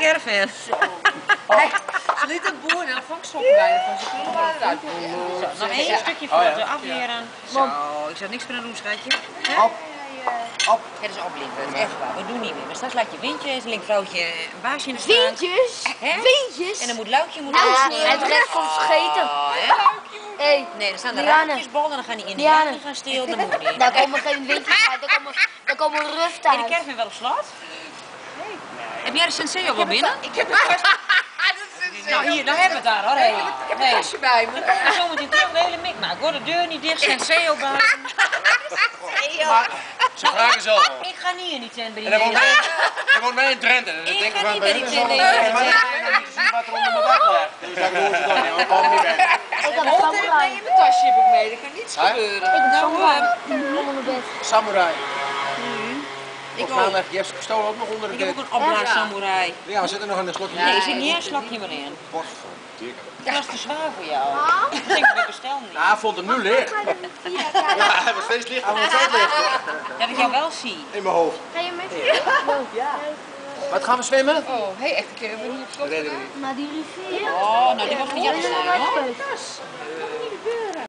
caravan. Ze liet een boer en dan vond ik sokkenwijnen van ze kunnen maar eruit. Nog één stukje foto afleren. Zo, ik zou niks kunnen doen, schatje. Op. Op. Het is opblinken, dat is echt waar. We doen niet meer. Maar straks laat je windjes, link vrouwtje een baasje in de straat. Windjes? Windjes? En dan moet Luikje Het recht komt vergeten. Hey, Nee, dan staan er Diane. ruimtjesballen, dan gaan die in de Diane. jaren gaan stelen. Dat moet niet. daar komen geen windjes uit, daar komen ruften Heb je de uit. caravan wel op slot? Heb jij de Senseo wel binnen? Ik heb het vast. Nou hier, dan hebben we het daar hoor. Ik heb een kastje bij me. En zometeen terug de hele mikmaak hoor. De deur niet dicht, Senseo buiten. Ze vragen zelf al. Ik ga niet in die tent bij die En dan woont mensen. hij woont mij in Drenthe. En dan Ik denk ga van, niet bij die tent. nee, maar dan moet je zien wat er onder mijn dak ligt. Dus dan doen ze dan niet, want ik kom niet mee. Ik heb een Nee, samurai. in mijn tasje heb ik mee, dat kan niets gebeuren. Ik heb een samurai. Onder mijn bed. Samurai. Ik Of gaan ook. je hebt ze gestolen ook nog onder de Ik heb bed. ook een opblaassamurai. Ja, we zitten nog in een slotje. Nee, er zit niet een slokje meer in. Dat was te zwaar voor jou. Ik denk dat ik bestel niet. Ja, hij vond hem nu licht. Ja, hij was steeds licht. Hij was steeds licht. Dat ik jou wel zie. In mijn hoofd. Ga je met Wat gaan we zwemmen? Oh, hey, echt een keer hebben we niet op slot. Dat weten we niet. naar die rivier? Oh, nou die was van jou te Wil je zijn naar hoor. huis?